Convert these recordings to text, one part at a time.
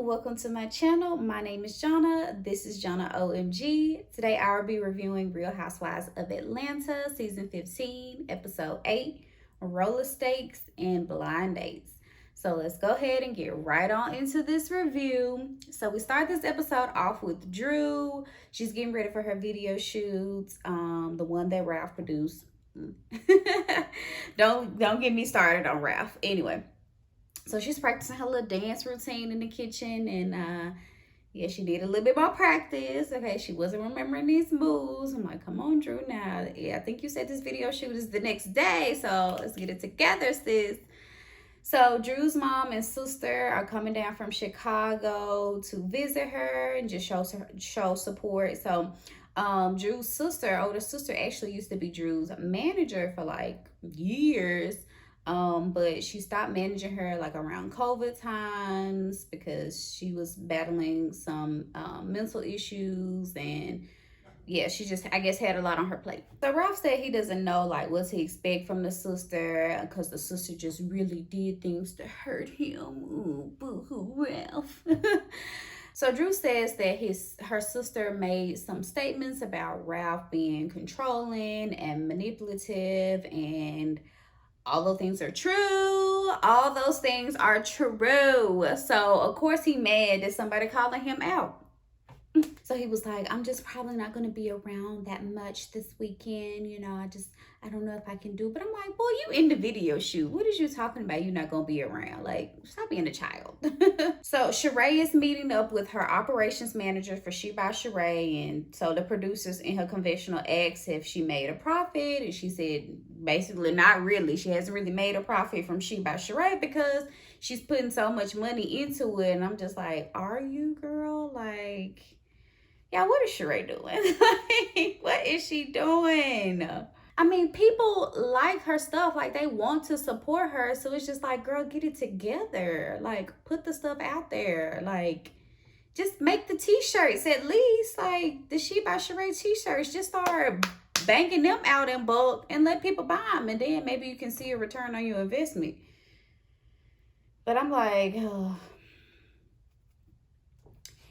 welcome to my channel. My name is Jonna. This is Jonna OMG. Today I will be reviewing Real Housewives of Atlanta season 15 episode 8, roller stakes and blind dates. So let's go ahead and get right on into this review. So we start this episode off with Drew. She's getting ready for her video shoots, the one that Ralph produced. don't get me started on Ralph. Anyway, so she's practicing her little dance routine in the kitchen, and yeah, she did a little bit more practice. Okay, she wasn't remembering these moves. I'm like, come on, Drew, now. Yeah, I think you said this video shoot is the next day, so let's get it together, sis. So Drew's mom and sister are coming down from Chicago to visit her and just show support. So Drew's sister, older sister, actually used to be Drew's manager for like years. But she stopped managing her like around COVID times because she was battling some mental issues, and yeah, she just, I guess, had a lot on her plate. So Ralph said he doesn't know like what to expect from the sister because the sister just really did things to hurt him. Ooh, boo-hoo, Ralph. So Drew says that her sister made some statements about Ralph being controlling and manipulative, and all those things are true. All those things are true. So of course he mad that somebody calling him out. So he was like, I'm just probably not going to be around that much this weekend. You know, I don't know if I can do. But I'm like, boy, you in the video shoot. What is you talking about? You're not going to be around. Like, stop being a child. So Sheree is meeting up with her operations manager for She by Sheree. And so the producers in her conventional asked if she made a profit. And she said, basically, not really. She hasn't really made a profit from She by Sheree because she's putting so much money into it. And I'm just like, are you, girl? Like, yeah, what is Sheree doing? Like, what is she doing? I mean, people like her stuff. Like, they want to support her. So it's just like, girl, get it together. Like, put the stuff out there. Like, just make the t-shirts at least. Like, the She by Sheree t-shirts. Just start banging them out in bulk and let people buy them. And then maybe you can see a return on your investment. But I'm like, oh.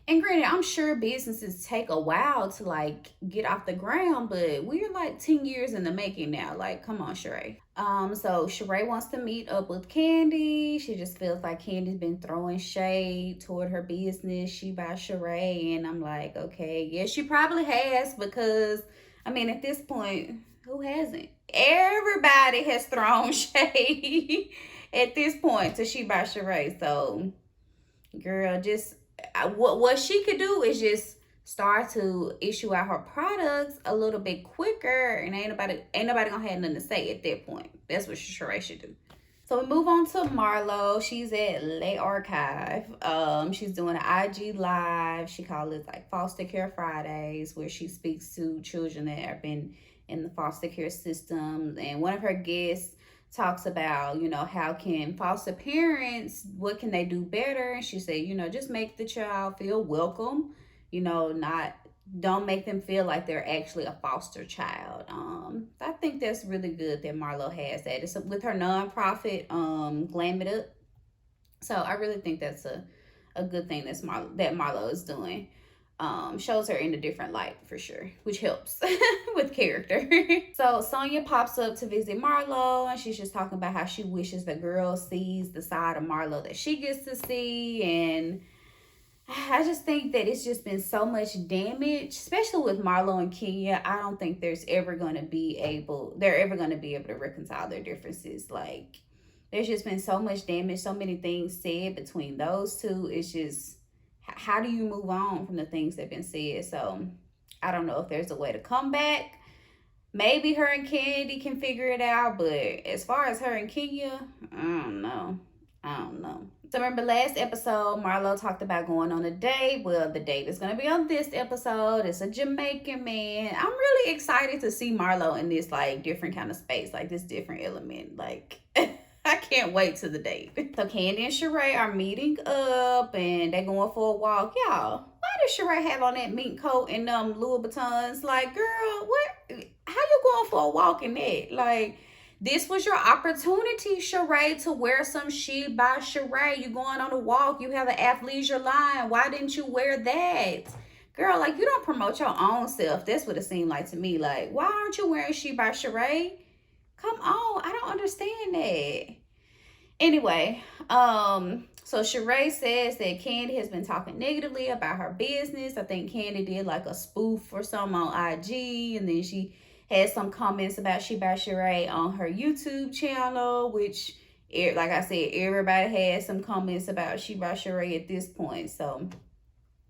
And granted, I'm sure businesses take a while to like get off the ground, but we're like 10 years in the making now. Like, come on, Sheree. So Sheree wants to meet up with Kandi. She just feels like Kandi's been throwing shade toward her business, She by Sheree. And I'm like, okay, yeah, she probably has, because I mean, at this point, who hasn't? Everybody has thrown shade at this point to She by Sheree. So, girl, just what she could do is just start to issue out her products a little bit quicker, and ain't nobody gonna have nothing to say at that point. That's what Sheree should do. So we move on to Marlo. She's at Lay Archive. She's doing an IG live. She calls it like Foster Care Fridays, where she speaks to children that have been in the foster care system. And one of her guests talks about, you know, how can foster parents, what can they do better? And she said, you know, just make the child feel welcome, you know, don't make them feel like they're actually a foster child. I think that's really good that Marlo has that. It's with her nonprofit, Glam It Up. So I really think that's a good thing that Marlo is doing. Shows her in a different light for sure, which helps with character. So Sonia pops up to visit Marlo, and she's just talking about how she wishes the girl sees the side of Marlo that she gets to see. And I just think that it's just been so much damage, especially with Marlo and Kenya. I don't think they're ever going to be able to reconcile their differences. Like, there's just been so much damage, so many things said between those two. It's just, how do you move on from the things that have been said? So I don't know if there's a way to come back. Maybe her and Kandi can figure it out, but as far as her and Kenya, I don't know. So remember last episode, Marlo talked about going on a date. Well, the date is going to be on this episode. It's a Jamaican man. I'm really excited to see Marlo in this like different kind of space, like this different element. Like, I can't wait to the date. So Kandi and Sheree are meeting up, and they're going for a walk. Y'all, why does Sheree have on that mink coat and Louis Vuittons? Like, girl, what? How you going for a walk in that? Like, This was your opportunity, Sheree, to wear some She by Sheree. You going on a walk, you have an athleisure line. Why didn't you wear that? Girl, like, you don't promote your own self. That's what it seemed like to me. Like, why aren't you wearing She by Sheree? Come on, I don't understand that. Anyway, so Sheree says that Kandi has been talking negatively about her business. I think Kandi did like a spoof or something on IG, and then she had some comments about She by Sheree on her YouTube channel, which, like I said, everybody had some comments about She by Sheree at this point. So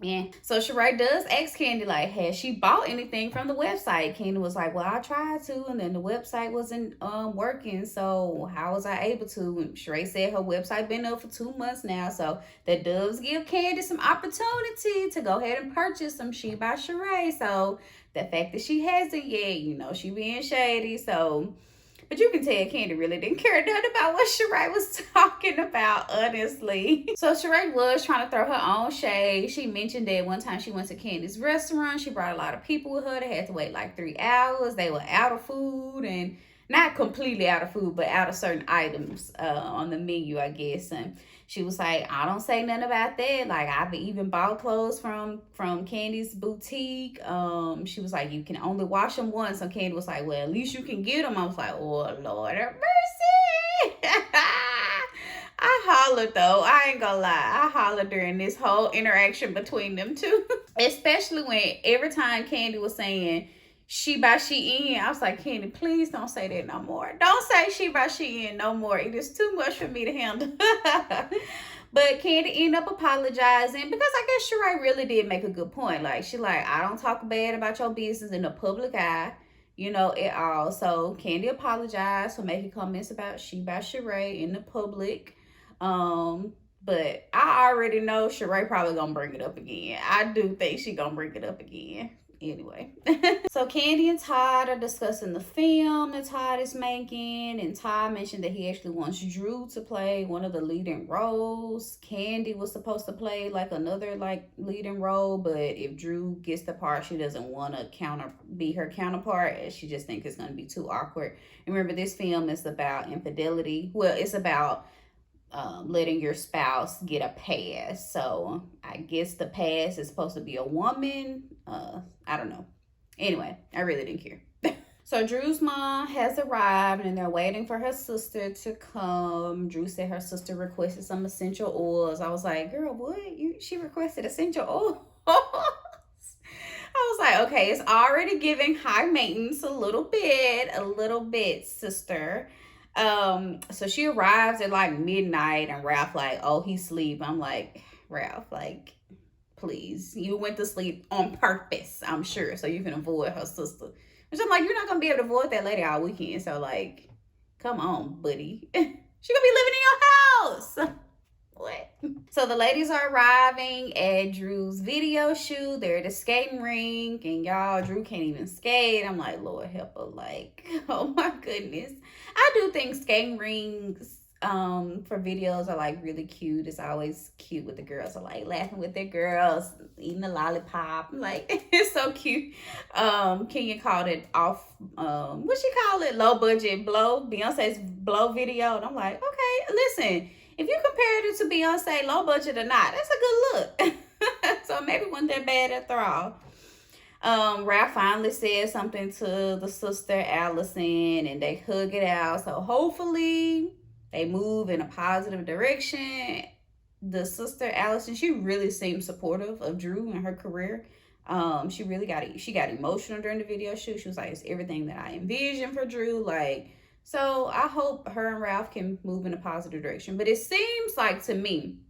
yeah. So Sheree does ask Kandi, like, has she bought anything from the website? Kandi was like, well, I tried to, and then the website wasn't working. So how was I able to? And Sheree said her website been up for 2 months now. So that does give Kandi some opportunity to go ahead and purchase some She by Sheree. So the fact that she hasn't yet, you know, she being shady. So, but you can tell Kandi really didn't care nothing about what Sheree was talking about, honestly. So Sheree was trying to throw her own shade. She mentioned that one time she went to Kandi's restaurant. She brought a lot of people with her. They had to wait like 3 hours. They were out of food, and not completely out of food, but out of certain items on the menu, I guess. And she was like, I don't say nothing about that. Like, I've even bought clothes from Kandi's boutique. She was like, you can only wash them once. So Kandi was like, well, at least you can get them. I was like, oh, Lord have mercy. I hollered, though. I ain't gonna lie. I hollered during this whole interaction between them two. Especially when every time Kandi was saying She by Shein, I was like, Kandi, please don't say that no more. Don't say She by Shein no more. It is too much for me to handle. But Kandi ended up apologizing because I guess Sheree really did make a good point. Like, she like, I don't talk bad about your business in the public eye, you know, at all. So Kandi apologized for making comments about She by Sheree in the public. But I already know Sheree probably gonna bring it up again. I do think she gonna bring it up again. Anyway. So Kandi and Todd are discussing the film that Todd is making, and Todd mentioned that he actually wants Drew to play one of the leading roles. Kandi was supposed to play like another like leading role, but if Drew gets the part, she doesn't want to be her counterpart. She just thinks it's going to be too awkward. And remember, this film is about infidelity. Well, it's about letting your spouse get a pass. So I guess the pass is supposed to be a woman. I don't know. Anyway, I really didn't care. So Drew's mom has arrived and they're waiting for her sister to come. Drew said her sister requested some essential oils. I was like, girl, what? She requested essential oils? I was like, okay, it's already giving high maintenance a little bit, sister. So she arrives at like midnight and Ralph like, oh, he's asleep. I'm like, Ralph, like, please, you went to sleep on purpose, I'm sure, so you can avoid her sister. Which I'm like, you're not gonna be able to avoid that lady all weekend. So like, come on, buddy. She gonna be living in your house. What? So the ladies are arriving at Drew's video shoot. They're at the skating rink, and y'all, Drew can't even skate. I'm like, Lord help her. Like, oh my goodness. I do think skating rinks for videos are like really cute. It's always cute with the girls are like laughing with their girls, eating a lollipop. Like, it's so cute. Kenya called it off, what she call it? Low budget blow, Beyonce's blow video. And I'm like, okay, listen, if you compared it to Beyonce, low budget or not, that's a good look. So maybe it wasn't that bad after all. Ralph finally said something to the sister Allison and they hug it out. So hopefully they move in a positive direction. The sister Allison, she really seemed supportive of Drew and her career. She got emotional during the video shoot. She was like, it's everything that I envisioned for Drew. Like, so I hope her and Ralph can move in a positive direction. But it seems like to me,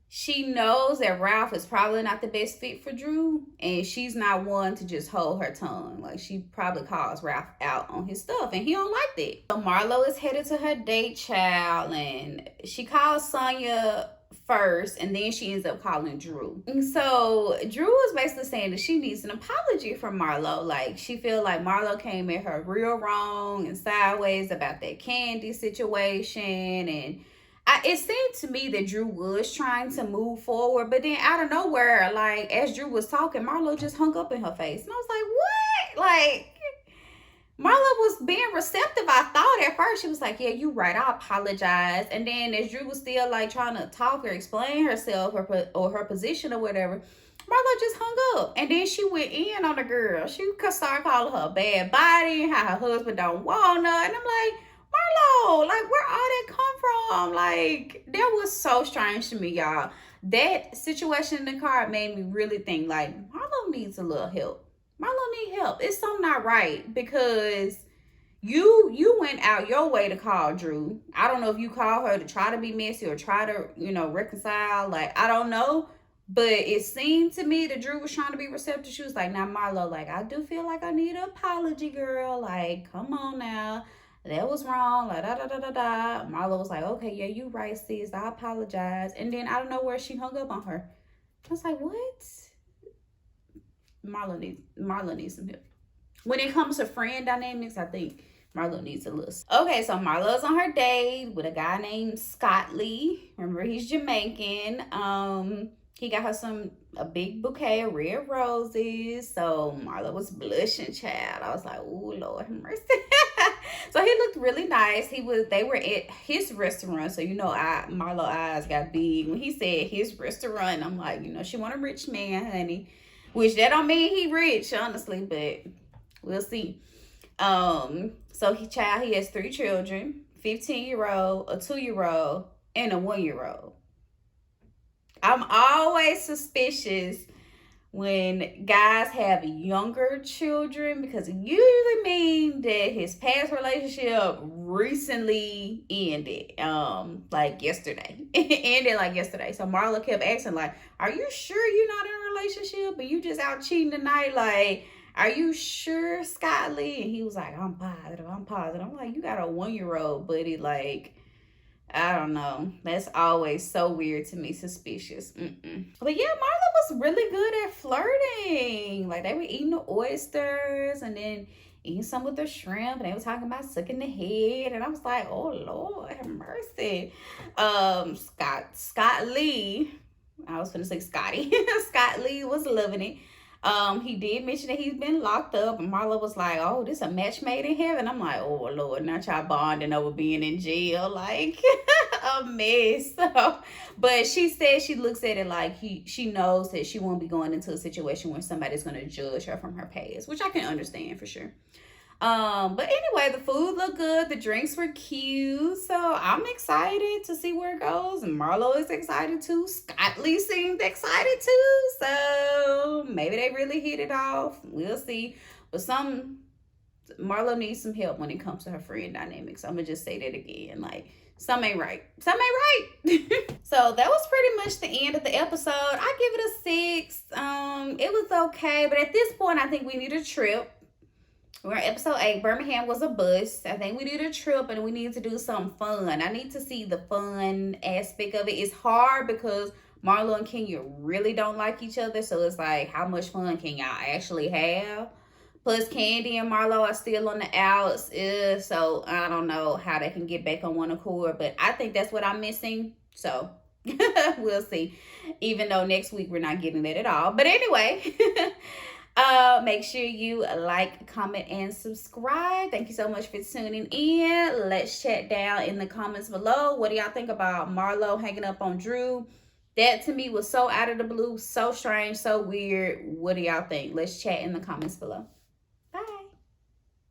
she knows that Ralph is probably not the best fit for Drew. And she's not one to just hold her tongue. Like, she probably calls Ralph out on his stuff. And he don't like that. So Marlo is headed to her date, child. And she calls Sonya first, and then she ends up calling Drew. And so Drew was basically saying that she needs an apology from Marlo. Like, she feel like Marlo came at her real wrong and sideways about that Kandi situation. And it seemed to me that Drew was trying to move forward, but then out of nowhere, like, as Drew was talking, Marlo just hung up in her face. And I was like, what? Like, Marla was being receptive. I thought at first she was like, "Yeah, you right. I apologize." And then as Drew was still like trying to talk or explain herself or her position or whatever, Marla just hung up. And then she went in on the girl. She started calling her a bad body, how her husband don't want her. And I'm like, Marlo, like where all that come from? Like that was so strange to me, y'all. That situation in the car made me really think like Marlo needs a little help. Marlo need help. It's something not right because you went out your way to call Drew. I don't know if you called her to try to be messy or try to, reconcile. Like, I don't know. But it seemed to me that Drew was trying to be receptive. She was like, now Marlo, like, I do feel like I need an apology, girl. Like, come on now. That was wrong. Like, da da da da da. Marlo was like, okay, yeah, you right, sis. I apologize. And then I don't know where she hung up on her. I was like, what? Marlo needs some help. When it comes to friend dynamics, I think Marlo needs a list. Okay, so Marlo's on her date with a guy named Scott Lee. Remember, he's Jamaican. He got her a big bouquet of red roses. So Marlo was blushing, child. I was like, oh Lord have mercy. So he looked really nice. They were at his restaurant. So Marlo eyes got big when he said his restaurant. I'm like, she want a rich man, honey. Which that don't mean he rich, honestly, but we'll see. So he has 3 children, 15-year-old, a 2-year-old, and a 1-year-old. I'm always suspicious when guys have younger children because it usually means that his past relationship recently ended. Like yesterday. It ended like yesterday. So Marlo kept asking, like, are you sure you're not in a relationship? Are you just out cheating tonight? Like, are you sure, Scott Lee? And he was like, I'm positive. I'm like, you got a 1-year-old, buddy. Like, I don't know. That's always so weird to me, suspicious. But yeah, Marlo was really good at flirting. Like they were eating the oysters and then eating some with the shrimp, and they were talking about sucking the head, and I was like, oh Lord, have mercy. Scott Lee. I was gonna say Scotty. Scott Lee was loving it. He did mention that he's been locked up, and Marlo was like, "Oh, this a match made in heaven." I'm like, "Oh Lord, not y'all bonding over being in jail, like a mess." But she said she looks at it like she knows that she won't be going into a situation where somebody's gonna judge her from her past, which I can understand for sure. But anyway, the food looked good, the drinks were cute, so I'm excited to see where it goes. And Marlo is excited too. Scott Lee seemed excited too, so maybe they really hit it off. We'll see. But Marlo needs some help when it comes to her friend dynamics. I'm gonna just say that again, like some ain't right. So that was pretty much the end of the episode. I give it a 6. It was okay, but at this point I think we need a trip. We're on episode 8. Birmingham was a bust. I think we need a trip and we need to do something fun. I need to see the fun aspect of it. It's hard because Marlo and Kenya really don't like each other. So it's like, how much fun can y'all actually have? Plus, Kandi and Marlo are still on the outs. So I don't know how they can get back on one accord. But I think that's what I'm missing. So we'll see. Even though next week we're not getting that at all. But anyway. Make sure you like, comment, and subscribe. Thank you so much for tuning in. Let's chat down in the comments below. What do y'all think about Marlo hanging up on Drew? That to me was so out of the blue, so strange, so weird. What do y'all think? Let's chat in the comments below.